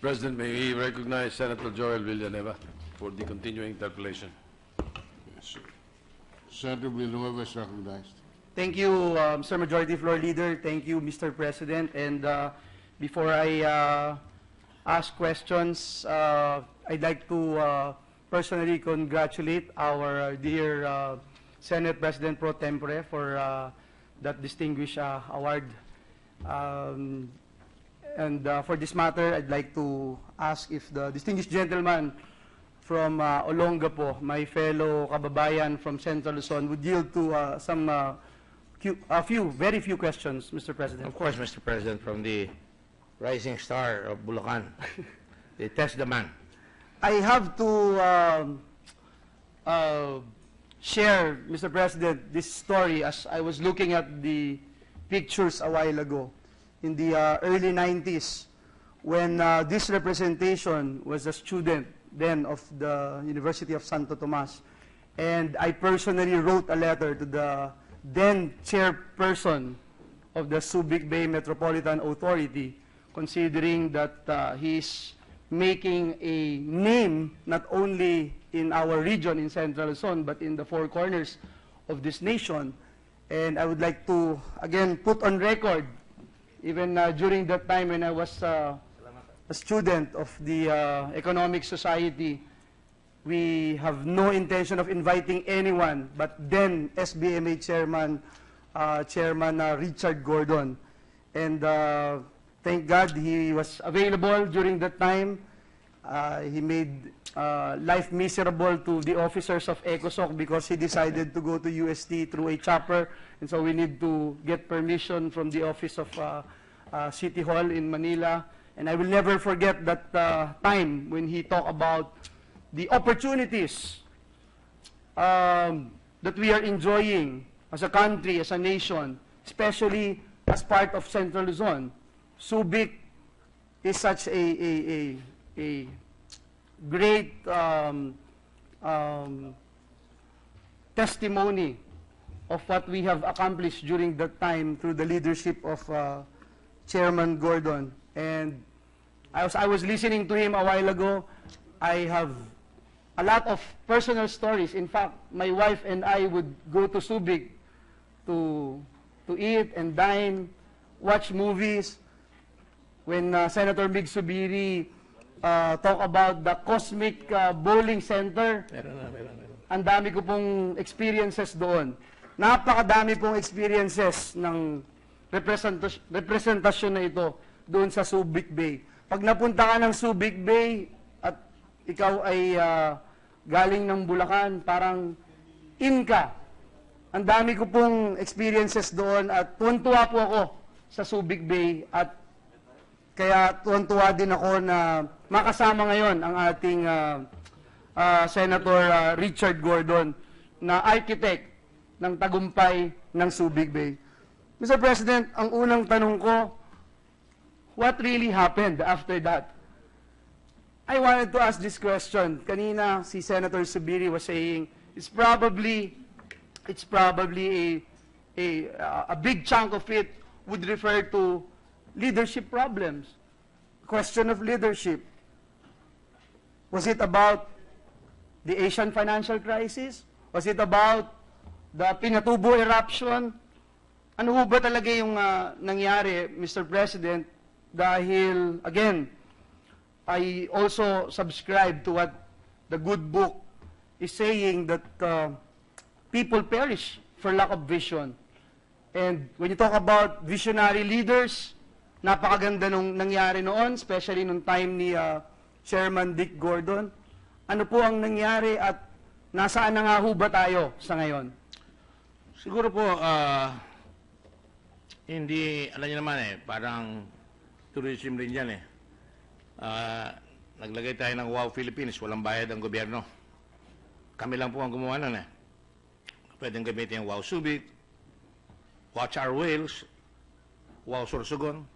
Mr. President, may we recognize Senator Joel Villanueva for the continuing interpellation. Senator Villanueva is recognized. Thank you, Mr. Majority Floor Leader. Thank you, Mr. President. And before I ask questions, I'd like to personally congratulate our dear Senate President Pro Tempore for that distinguished award. And for this matter, I'd like to ask if the distinguished gentleman from Olongapo, my fellow kababayan from Central Luzon, would yield to very few questions, Mr. President. Of course, Mr. President, from the rising star of Bulacan, they test the man. I have to share, Mr. President, this story as I was looking at the pictures a while ago. In the early 90s, when this representation was a student then of the University of Santo Tomas. And I personally wrote a letter to the then chairperson of the Subic Bay Metropolitan Authority, considering that he's making a name not only in our region in Central Luzon, but in the four corners of this nation. And I would like to, again, put on record, even during that time when I was a student of the Economic Society, we have no intention of inviting anyone but then SBMA Chairman, Richard Gordon. And thank God he was available during that time. He made life miserable to the officers of ECOSOC because he decided to go to UST through a chopper. And so we need to get permission from the office of City Hall in Manila. And I will never forget that time when he talked about the opportunities that we are enjoying as a country, as a nation, especially as part of Central Luzon. Subic is such a great testimony of what we have accomplished during that time through the leadership of Chairman Gordon. And I was listening to him a while ago. I have a lot of personal stories. In fact, my wife and I would go to Subic to eat and dine, watch movies. When Senator Mig Subiri talk about the Cosmic Bowling Center, ang dami ko pong experiences doon. Napakadami pong experiences ng representasyon na ito doon sa Subic Bay. Pag napunta ka ng Subic Bay at ikaw ay galing ng Bulacan, parang in ka. Ang dami ko pong experiences doon at tuwan-tuwa po ako sa Subic Bay at kaya tuwan-tuwa din ako na makasama ngayon ang ating Senator Richard Gordon na architect ng tagumpay ng Subic Bay. Mr. President, ang unang tanong ko, what really happened after that? I wanted to ask this question. Kanina, si Senator Subiri was saying, it's probably a big chunk of it would refer to leadership problems. Question of leadership. Was it about the Asian financial crisis? Was it about the Pinatubo eruption? Ano ho ba talaga yung nangyari, Mr. President? Dahil, again, I also subscribe to what the good book is saying that people perish for lack of vision. And when you talk about visionary leaders, napakaganda nung nangyari noon, especially nung time ni Chairman Dick Gordon. Ano po ang nangyari at nasaan na nga ho ba tayo sa ngayon? Siguro po, hindi, alam niyo naman parang tourism rin yan naglagay tayo ng Wow Philippines, walang bayad ang gobyerno. Kami lang po ang gumawa nun Pwedeng gamitin yung Wow Subic, Watch Our Whales, Wow Sorsogon,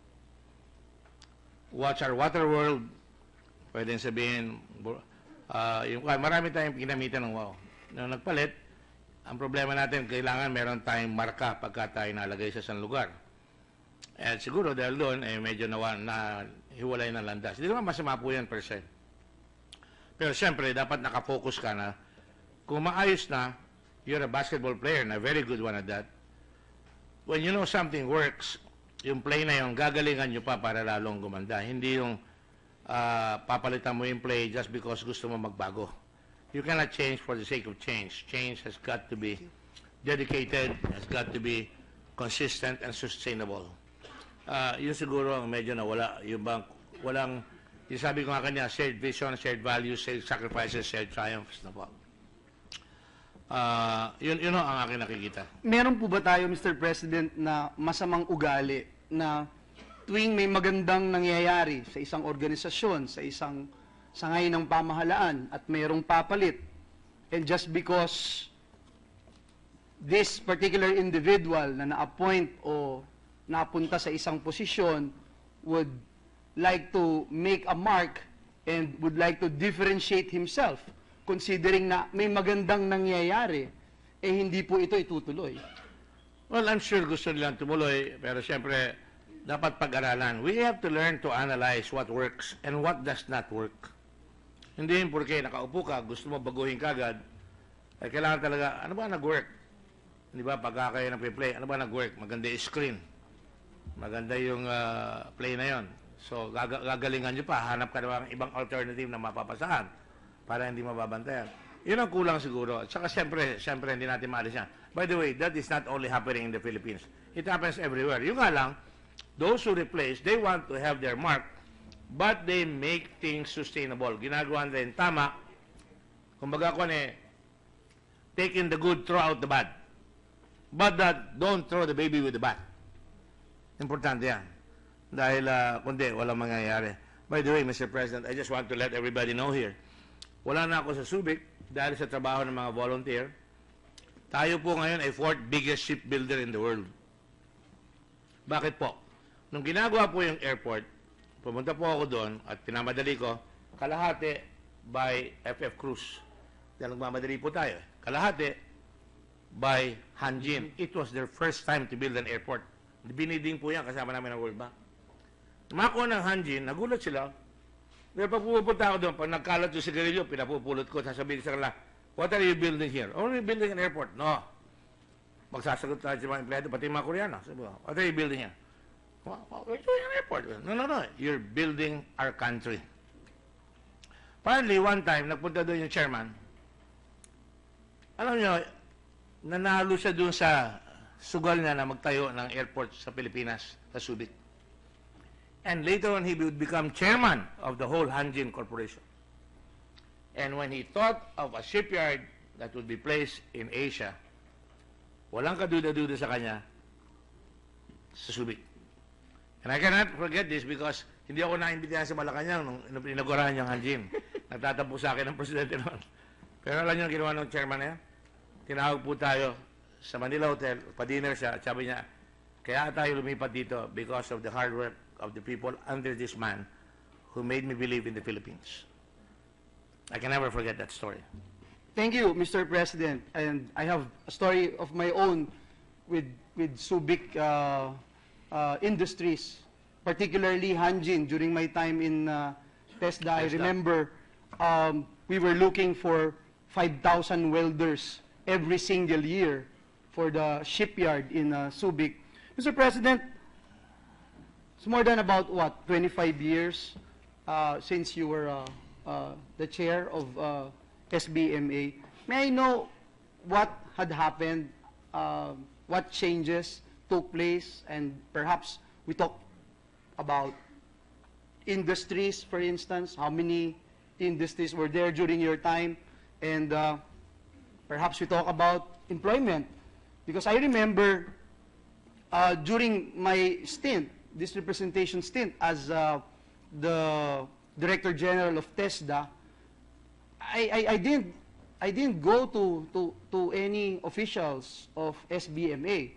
Watch Our Water World, pwedeng sabihin, marami tayong ginamitan ng Wow. Nung nagpalit, ang problema natin, kailangan meron tayong marka pagka tayo nalagay sa isang lugar. At siguro dahil doon, medyo hiwalay ng landas. Hindi naman masama po yan per se. Pero siyempre, dapat nakafocus ka na kung maayos na, you're a basketball player and a very good one at that. When you know something works, yung play na yun, gagalingan nyo pa para lalong gumanda. Hindi yung papalitan mo yung play just because gusto mo magbago. You cannot change for the sake of change. Change has got to be dedicated, has got to be consistent and sustainable. Yun siguro ang medyo nawala. Yung bang, walang, yung sabi ko nga kanya, shared vision, shared values, shared sacrifices, shared triumphs na po. Yun ang aking nakikita. Meron po ba tayo, Mr. President, na masamang ugali na tuwing may magandang nangyayari sa isang organisasyon, sa isang sangay ng pamahalaan at mayroong papalit, and just because this particular individual na na-appoint o napunta sa isang posisyon would like to make a mark and would like to differentiate himself, considering na may magandang nangyayari, eh hindi po ito itutuloy. Well, I'm sure gusto nilang tumuloy, pero siyempre, dapat pag-aralan. We have to learn to analyze what works and what does not work. Hindi yung porque nakaupo ka, gusto mo baguhin kagad, ay kailangan talaga, ano ba nag-work? Di ba, pagka kayo nag-play, ano ba nag-work? Maganda yung screen. Maganda yung play na yon. So, gagalingan nyo pa, hanap ka naman ibang alternative na mapapasahan para hindi mababantayan. Yun ang kulang siguro. At saka siyempre hindi natin maalis yan. By the way, that is not only happening in the Philippines. It happens everywhere. Yung nga lang, those who replace, they want to have their mark, but they make things sustainable. Ginagawa nila yung tama. Kumbaga ko taking the good, throw out the bad. But don't throw the baby with the bat. Importante yan. Dahil kundi, walang mangyayari. By the way, Mr. President, I just want to let everybody know here. Wala na ako sa Subic dahil sa trabaho ng mga volunteer. Tayo po ngayon ay fourth biggest shipbuilder in the world. Bakit po? Nung ginagawa po yung airport, pumunta po ako doon at pinamadali ko, kalahati by FF Cruz. Dahil nagmamadali po tayo. Kalahati by Hanjin. It was their first time to build an airport. Biniding po yan kasama namin ng World Bank. Mako ng Hanjin, nagulat sila. Pero pag pupunta ako doon, pag nagkalat yung sigarilyo, pinapupulot ko, sasabihin sa kanila, what are you building here? Oh, we're building an airport. No. Magsasagot tayo sa mga empleyado, pati mga Koreano. Sabi ko, what are you building here? We're doing an airport. No. You're building our country. Apparently, one time, nagpunta doon yung chairman. Alam nyo, nanalo siya doon sa sugal niya na magtayo ng airport sa Pilipinas, sa Subic. And later on, he would become chairman of the whole Hanjin Corporation. And when he thought of a shipyard that would be placed in Asia, walang kaduda-duda sa kanya sa Subic. And I cannot forget this because hindi ako naimbitahan sa Malacanang nung inagurahan niyang Hanjin. Nagtatampo sa akin ng presidente noon. Pero alam niyo ang ginawa ng chairman na yan? Tinawag po tayo sa Manila Hotel, pa-dinner siya, at sabi niya, kaya tayo lumipat dito because of the hard work of the people under this man who made me believe in the Philippines. I can never forget that story. Thank you, Mr. President. And I have a story of my own with Subic Industries, particularly Hanjin. During my time in TESDA, I remember we were looking for 5,000 welders every single year for the shipyard in Subic. Mr. President, it's more than about, 25 years since you were the chair of SBMA. May I know what had happened, what changes took place, and perhaps we talk about industries, for instance, how many industries were there during your time, and perhaps we talk about employment. Because I remember during my stint, this representation stint as the Director General of TESDA, I didn't go to any officials of SBMA.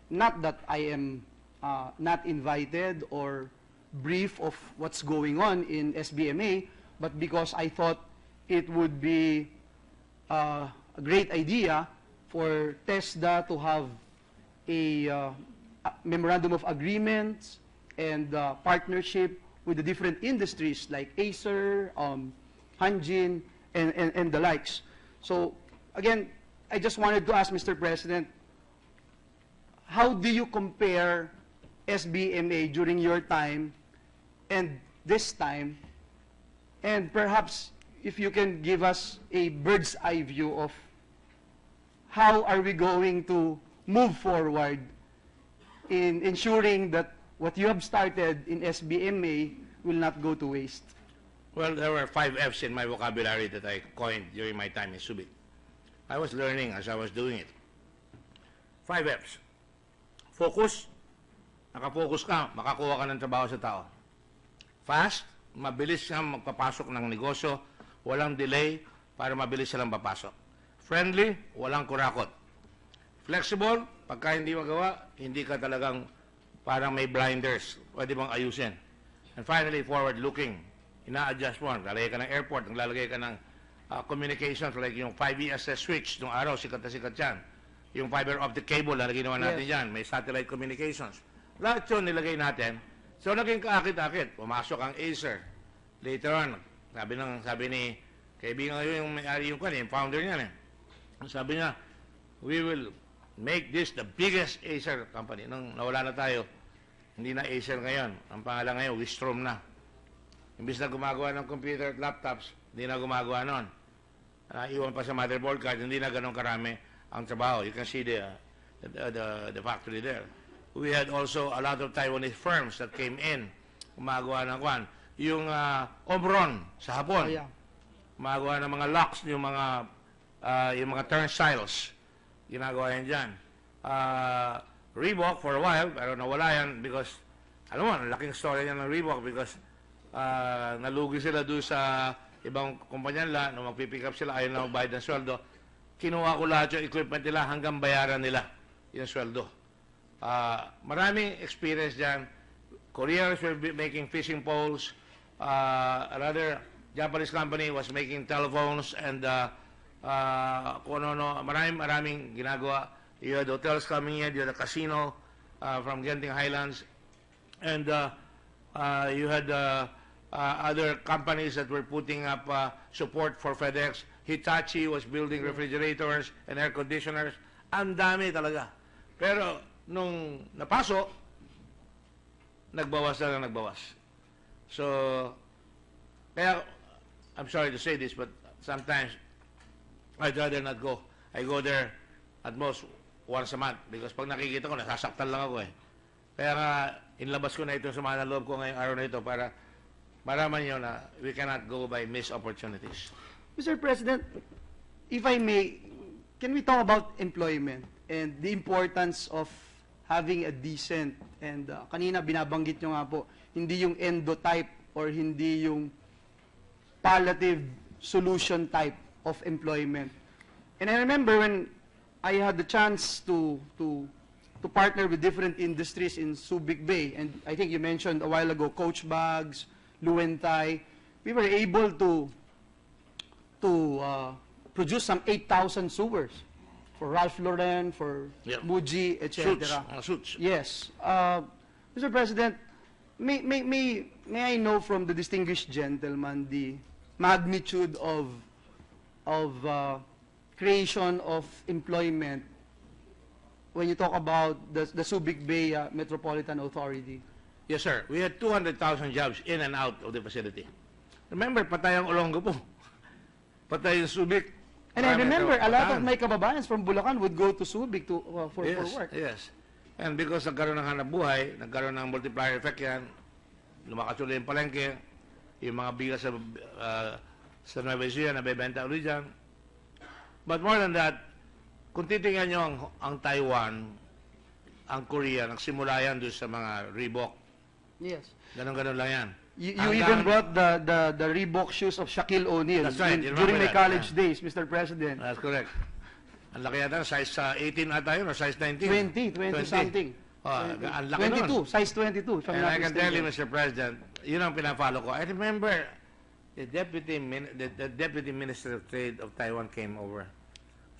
Not that I am not invited or brief of what's going on in SBMA, but because I thought it would be a great idea for TESDA to have a memorandum of agreements and partnership with the different industries like Acer, Hanjin, and the likes. So again, I just wanted to ask Mr. President, how do you compare SBMA during your time and this time? And perhaps if you can give us a bird's eye view of how are we going to move forward in ensuring that what you have started in SBMA will not go to waste. Well, there were 5 F's in my vocabulary that I coined during my time in Subic. I was learning as I was doing it. 5 F's. Focus. Nakafocus ka, makakuha ka ng trabaho sa tao. Fast, mabilis siyang magpapasok ng negosyo, walang delay para mabilis silang papasok. Friendly, walang kurakot. Flexible, pagka hindi magawa, hindi ka talagang parang may blinders. Pwede bang ayusin. And finally, forward-looking. Ina-adjust mo. Lalagay ka ng airport, lalagay ka ng communications, like yung 5ESS switch, nung araw, sikat na sikat yan. Yung fiber optic cable, lalagay naman natin yan. May satellite communications. Lahat yun nilagay natin. So, naging kaakit-akit. Pumasok ang Acer. Later on, sabi ni kaibigan ngayon yung may-ari yung founder niyan eh. Sabi niya, we will make this the biggest Acer company. Nung nawala na tayo, hindi na Acer ngayon. Ang pangalan ngayon, Wistrom na. Imbis na gumagawa ng computer at laptops, hindi na gumagawa nun. Iwan pa sa motherboard card, hindi na ganun karami ang trabaho. You can see the factory there. We had also a lot of Taiwanese firms that came in, gumagawa ng kwan. Yung Omron sa Hapon, gumagawa ng mga locks, yung mga turnstiles, ginagawa yan dyan. Reebok for a while, pero nawala yan because, alam mo, laking story yan ng Reebok because nalugi sila doon sa ibang kumpanya nila, nung magpipick up sila, ayaw na magbayad ng sweldo. Kinuha ko lahat yung equipment nila hanggang bayaran nila yung sweldo. Maraming experience dyan. Koreans were making fishing poles. Another Japanese company was making telephones and kung ano, maraming ginagawa. You had hotels coming in, you had a casino from Genting Highlands, and you had other companies that were putting up support for FedEx. Hitachi was building refrigerators and air conditioners. Ang dami talaga. Pero nung napasok, nagbawas na nagbawas. So, kaya, I'm sorry to say this, but sometimes I'd rather not go. I go there at most once a month because pag nakikita ko, nasasaktan lang ako eh. Kaya nga, inlabas ko na ito sa mga loob ko ngayong araw na ito para maraman nyo na we cannot go by missed opportunities. Mr. President, if I may, can we talk about employment and the importance of having a decent and kanina binabanggit nyo nga po, hindi yung endotype or hindi yung palliative solution type of employment. And I remember when I had the chance to partner with different industries in Subic Bay, and I think you mentioned a while ago, Coach Bags, Luentai, we were able to produce some 8,000 sewers for Ralph Lauren, for Muji, etc. Suits. Yes. Mr. President, may I know from the distinguished gentleman the magnitude of creation of employment when you talk about the Subic Bay Metropolitan Authority? Yes, sir. We had 200,000 jobs in and out of the facility. Remember, patay ang Olongo po. Patay yung Subic. And I remember a lot of my kababayans from Bulacan would go to Subic for work. Yes. And because nagkaroon ng hanap buhay, nagkaroon ng multiplier effect yan, lumakas ulit yung palengke, yung mga bigas sa Nueva Ecija, nabebenta ulit dyan. But more than that, kung titingnan nyo ang Taiwan, ang Korea, nagsimula yan doon sa mga Reebok. Yes. Ganon-ganon lang yan. You even brought the Reebok shoes of Shaquille O'Neal That's right. during my college days, Mr. President. That's correct. Ang laki yata, size 18 ata yun, or size 19? 20 something. Ang laki 22, nun. size 22, if I'm And not I can tell you, mistaken. Mr. President, yun ang pinafollow ko. I remember the Deputy Minister of Trade of Taiwan came over.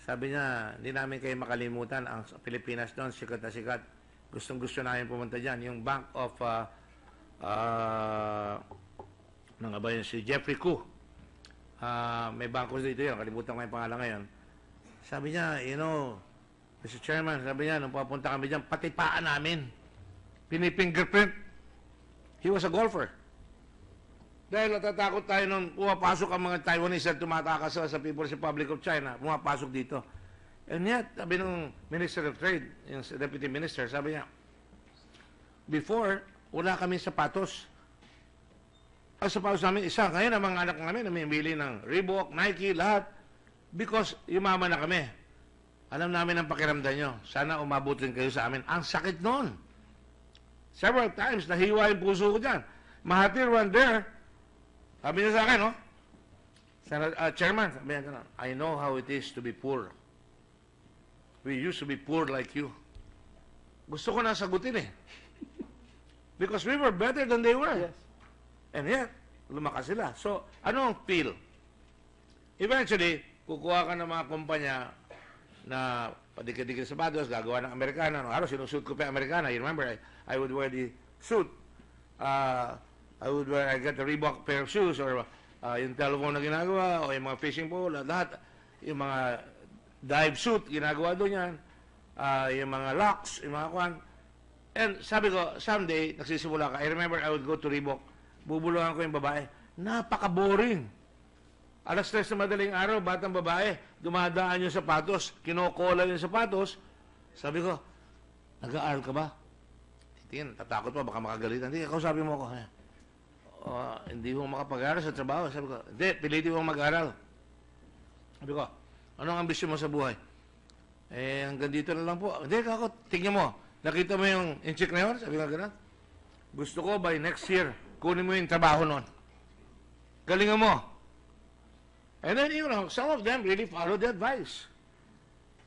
Sabi niya, hindi namin kayo makalimutan ang Pilipinas doon, sikat na sikat. Gustong-gusto namin pumunta dyan. Yung Bank of Ano nga ba yun? Si Jeffrey Koo. May bangko dito yun. Kalimutan ko yung pangalan ngayon. Sabi niya, Mr. Chairman, sabi niya, nung papunta kami dyan, pati paa namin. Pinipingerprint. He was a golfer. Dahil natatakot tayo nung pumapasok ang mga Taiwanese at tumatakas sa People's Republic of China, pumapasok dito. And yet, sabi nung Minister of Trade, yung Deputy Minister, sabi niya, before, wala kami sapatos. Ang sapatos namin, isa. Ngayon, ang mga anak namin, namimili ng Reebok, Nike, lahat. Because yumaman na kami. Alam namin ang pakiramdam nyo. Sana umabot rin kayo sa amin. Ang sakit nun. Several times, nahiwa yung puso ko dyan. Mahathir one there, sabi niya sa akin, Chairman, sabi niya, I know how it is to be poor. We used to be poor like you. Gusto ko na sagutin eh. Because we were better than they were. Yes. And yet, lumakas sila. So, ano ang feel? Eventually, kukuha ka ng mga kumpanya na padikit-dikit sa sapatos, gagawa ng Amerikana. Araw, sinusuit ko pa yung Amerikana. You remember, I would wear the suit. I got the Reebok pair of shoes or yung telephone na ginagawa o yung mga fishing pole, lahat. Yung mga dive suit, ginagawa doon yan. Yung mga locks, yung mga kwan. And sabi ko, someday, nagsisimula ka. I remember I would go to Reebok. Bubulungan ko yung babae. Napaka-boring. Alas 3 na madaling araw, batang babae, dumadaan yung sapatos, kinokola yung sapatos. Sabi ko, nag-aaral ka ba? Tingin, tatakot pa, baka makagalitan. Hindi, kausapin mo ako. Hindi mo makapag-aaral sa trabaho. Sabi ko, hindi, pilitin mo mag-aaral. Sabi ko, anong ambisyon mo sa buhay? Hanggang dito na lang po. Hindi, kako, tingnan mo. Nakita mo yung inchik na yun? Sabi ko, gano'n. Gusto ko by next year, kunin mo yung trabaho nun. Galingan mo. And then, some of them really followed the advice.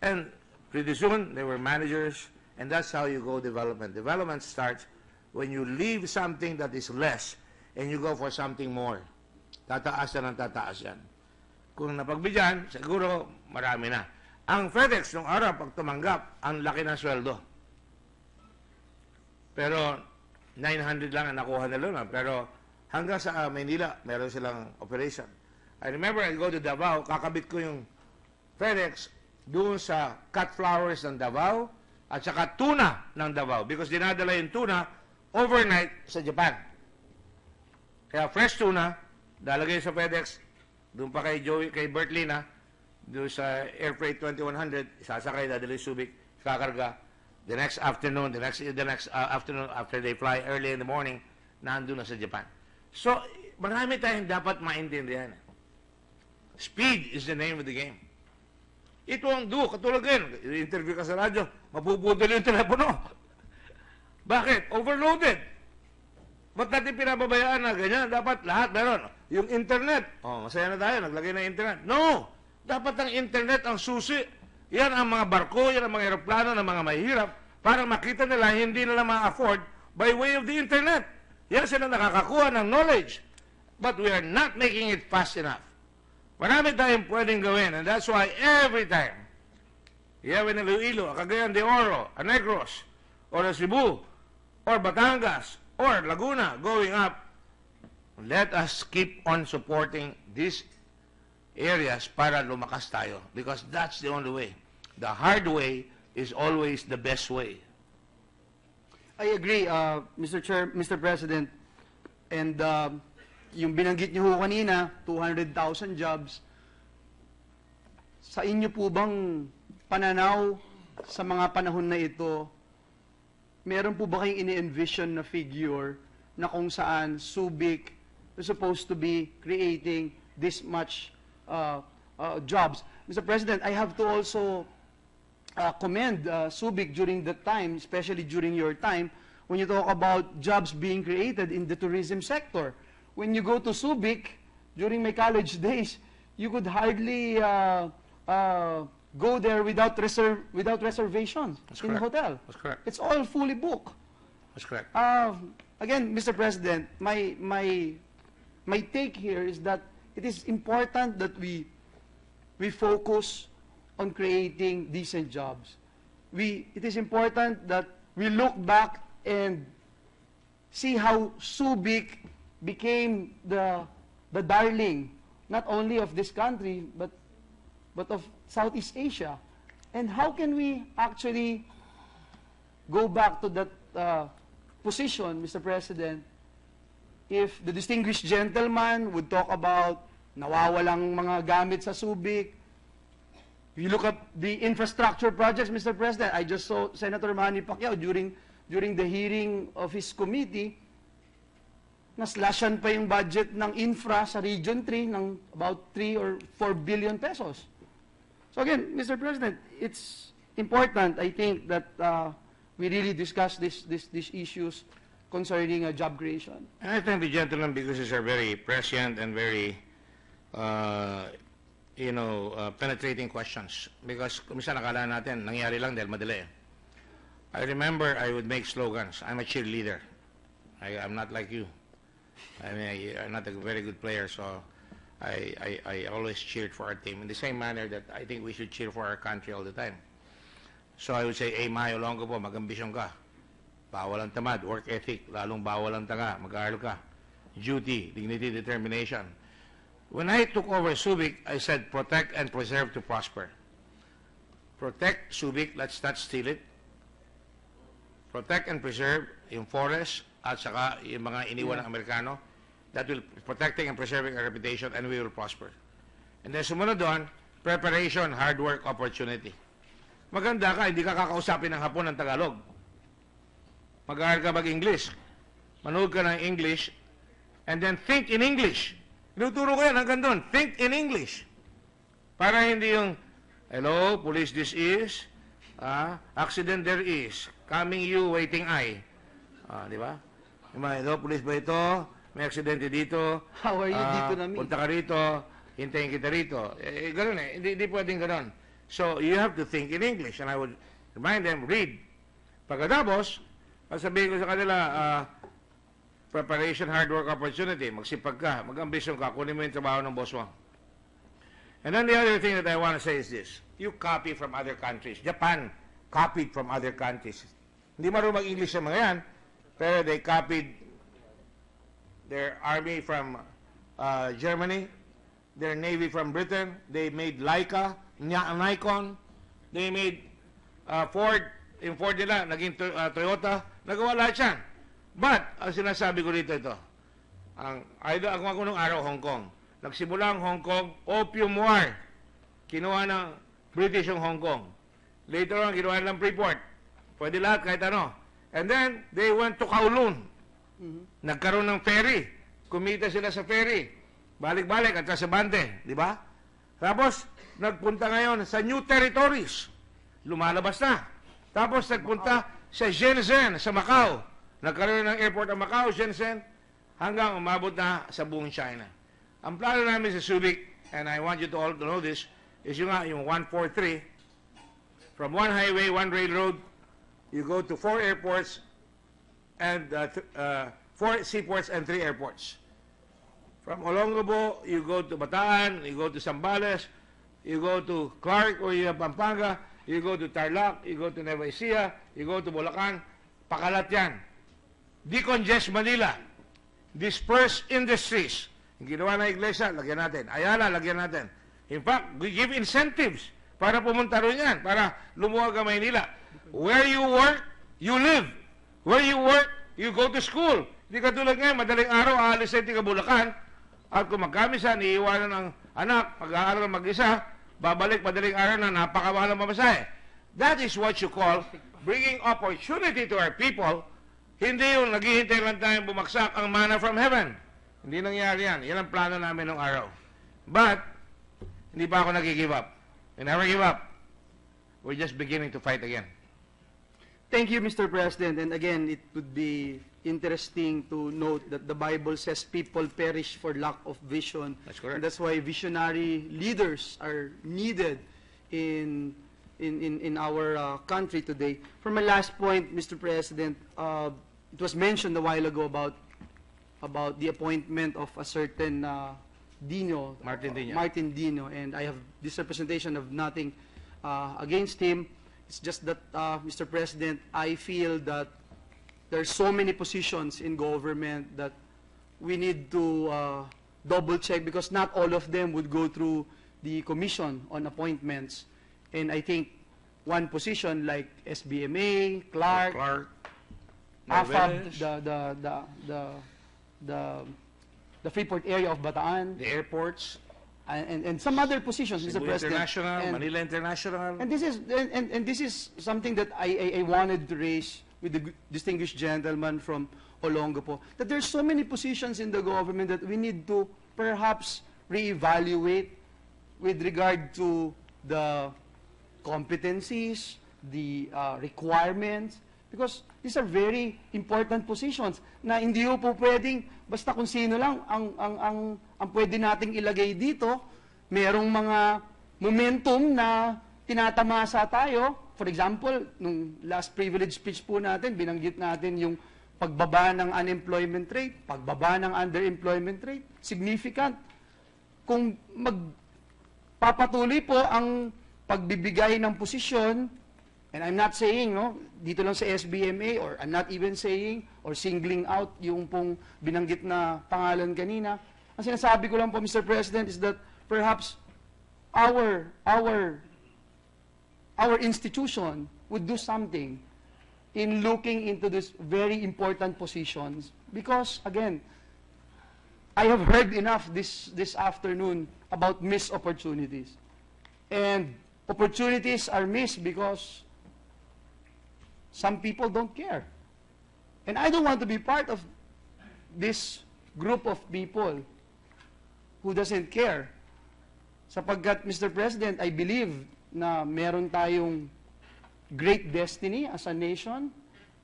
And pretty soon, they were managers, and that's how you go development. Development starts when you leave something that is less and you go for something more. Tataas yan ang tataas yan. Kung napagbigyan, siguro marami na. Ang FedEx, nung araw, pag tumanggap, ang laki ng sweldo. Pero 900 lang ang nakuha nila. Pero hanggang sa Maynila, meron silang operation. I remember I go to Davao, kakabit ko yung FedEx doon sa cut flowers ng Davao at saka tuna ng Davao because dinadala yung tuna overnight sa Japan. Kaya fresh tuna, dalagay sa FedEx, doon pa kay Bert Lina, doon sa Air Freight 2100, sasakay, dadali Subic, kakarga. The next afternoon, afternoon after they fly early in the morning, nandun na sa Japan. So, marami tayong dapat maintindihan. Speed is the name of the game. Ito ang do, katulad ngayon, interview ka sa radyo, mapuputol yung telepono. Bakit? Overloaded. Ba't natin pinababayaan na ganyan? Dapat lahat meron. Yung internet, masaya na tayo, naglagay na internet. No! Dapat ang internet ang susi. Yan ang mga barko, yan ang mga aeroplano ng mga mahihirap para makita nila hindi nila ma-afford by way of the internet. Yan sila nakakakuha ng knowledge. But we are not making it fast enough. Marami tayong pwedeng gawin, and that's why every time you have in Iloilo, Cagayan de Oro, a Negros, or a Cebu, or Batangas, or Laguna going up, let us keep on supporting these areas para lumakas tayo because that's the only way. The hard way is always the best way. I agree, Mr. President, and yung binanggit niyo ho kanina, 200,000 jobs. Sa inyo po bang pananaw sa mga panahon na ito, meron po ba kayong ini-envision na figure na kung saan Subic is supposed to be creating this much jobs? Mr. President, I have to also commend Subic during that time, especially during your time, when you talk about jobs being created in the tourism sector. When you go to Subic, during my college days, you could hardly go there without reservations in the hotel. That's correct. It's all fully booked. That's correct. Again, Mr. President, my take here is that it is important that we focus on creating decent jobs. It is important that we look back and see how Subic became the darling, not only of this country, but of Southeast Asia. And how can we actually go back to that position, Mr. President, if the distinguished gentleman would talk about nawawalang mga gamit sa Subic? If you look at the infrastructure projects, Mr. President, I just saw Senator Manny Pacquiao during the hearing of his committee, naslashan pa yung budget ng infra sa Region 3 ng about 3 or 4 billion pesos. So again, Mr. President, it's important, I think, that we really discuss these issues concerning job creation. And I think the gentleman, because these are very prescient and very, penetrating questions. Because kumisa nakala natin, nangyari lang dahil madali. I remember I would make slogans. I'm a cheerleader. I'm not like you. I mean, I'm not a very good player, so I always cheered for our team in the same manner that I think we should cheer for our country all the time. So I would say, Mayo Longo po, mag-ambisyon ka. Bawal ang tamad, work ethic, lalong bawal ang tanga, mag-aaral ka. Duty, dignity, determination. When I took over Subic, I said, protect and preserve to prosper. Protect Subic, let's not steal it. Protect and preserve yung forest at saka yung mga iniwan ng Amerikano. That will protecting and preserving our reputation, and we will prosper. And then sumunod doon, preparation, hard work, opportunity. Maganda ka, hindi ka kakausapin ng Hapon ng Tagalog. Mag-aaral ka mag-English. Manood ka ng English, and then think in English. Tinuturo ko yan hanggang doon. Think in English. Para hindi yung, hello, police, this is, accident there is, coming you, waiting I. Di ba? Hello, police ba ito? May aksidente dito. How are you dito na me? Punta ka rito, hintayin kita rito. Ganun eh. Hindi pwedeng ganun. So, you have to think in English. And I would remind them, read. Pagkatapos, sabihin ko sa kanila, preparation, hard work, opportunity. Magsipag ka, mag-ambisyon ka, kunin mo yung trabaho ng boss mo. And then the other thing that I want to say is this. You copy from other countries. Japan copied from other countries. Hindi marunong mag-English sa mga yan, pero they copied their army from Germany, their navy from Britain. They made Leica, Nikon. They made Ford. Yung Ford nila, naging Toyota. Nagawa lahat yan. But, ang sinasabi ko dito ito, ako nung araw, Hong Kong. Nagsimula ang Hong Kong, Opium War. Kinuha ng British yung Hong Kong. Later on, kinuha ng Freeport. Pwede lahat, kahit ano. And then, they went to Kowloon. Nagkaroon ng ferry. Kumita sila sa ferry. Balik-balik at sa Bante. Di ba? Tapos, nagpunta ngayon sa New Territories. Lumalabas na. Tapos, nagpunta sa Shenzhen, sa Macau. Nagkaroon ng airport ang Macau, Shenzhen, hanggang umabot na sa buong China. Ang plano namin sa Subic, and I want you to all to know this, is yung 143. From one highway, one railroad, you go to 4 airports, and 4 seaports and 3 airports. From Olongapo, you go to Bataan, you go to Zambales, you go to Clark or you have Pampanga, you go to Tarlac, you go to Nueva Ecija, you go to Bulacan, pakalat yan. Decongest Manila. Disperse industries. Yung ginawa na iglesia, lagyan natin. Ayala, lagyan natin. In fact, we give incentives para pumunta rin yan, para lumuwag ang Maynila. Where you work, you live. Where you work, you go to school. Hindi ka tulad ngayon, madaling araw, aalis sa ka Bulacan, at kung magkamisan, iiwanan ng anak, mag-aaral mag-isa, babalik madaling araw na napakamahal ang mamasahe. That is what you call bringing opportunity to our people. Hindi yung naghihintay lang tayong bumagsak ang manna from heaven. Hindi nangyari yan. Yan ang plano namin ng araw. But, hindi pa ako nag-give up. We never give up. We're just beginning to fight again. Thank you, Mr. President. And again, it would be interesting to note that the Bible says people perish for lack of vision. That's correct. And that's why visionary leaders are needed in our country today. For my last point, Mr. President, it was mentioned a while ago about the appointment of a certain Dino, Martin Dino, and I have this representation of nothing against him. It's just that, Mr. President, I feel that there are so many positions in government that we need to double check because not all of them would go through the Commission on Appointments. And I think one position like SBMA, Clark, AFAB, the Freeport area of Bataan, The airports, and some other positions, Mr. Cebu President. International, And- Manila International. And this is something that I wanted to raise with the distinguished gentleman from Olongapo, that there's so many positions in the government that we need to perhaps reevaluate with regard to the competencies, the requirements, because these are very important positions na hindi po pwedeng basta kung sino lang ang pwede nating ilagay dito. Merong mga momentum na tinatamasa tayo. For example, nung last privilege speech po natin, binanggit natin yung pagbaba ng unemployment rate, pagbaba ng underemployment rate, significant. Kung magpapatuloy po ang pagbibigay ng posisyon, and I'm not saying, no, dito lang sa SBMA, or I'm not even saying, or singling out yung pong binanggit na pangalan kanina. Ang sinasabi ko lang po, Mr. President, is that perhaps our institution would do something in looking into these very important positions. Because, again, I have heard enough this afternoon about missed opportunities. And opportunities are missed because some people don't care. And I don't want to be part of this group of people who doesn't care. Sapagkat, Mr. President, I believe na meron tayong great destiny as a nation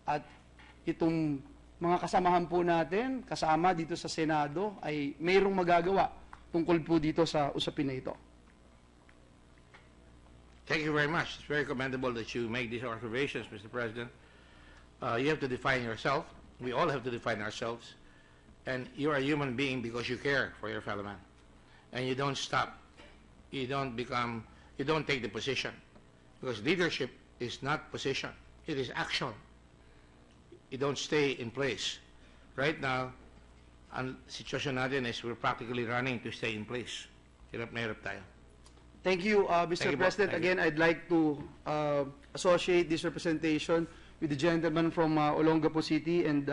at itong mga kasamahan po natin, kasama dito sa Senado, ay mayroong magagawa tungkol po dito sa usapin na ito. Thank you very much. It's very commendable that you make these observations, Mr. President. You have to define yourself. We all have to define ourselves. And you're a human being because you care for your fellow man. And you don't stop. You don't take the position. Because leadership is not position. It is action. You don't stay in place. Right now, ang sitwasyon natin is we're practically running to stay in place. Hirap na hirap tayo. Thank you, Mr. Thank you po. President. Thank you. Again, I'd like to associate this representation with the gentleman from Olongapo City, and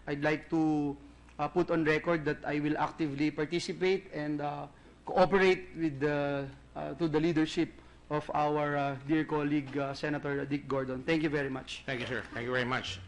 I'd like to put on record that I will actively participate and cooperate with to the leadership of our dear colleague, Senator Dick Gordon. Thank you very much. Thank you, sir. Thank you very much.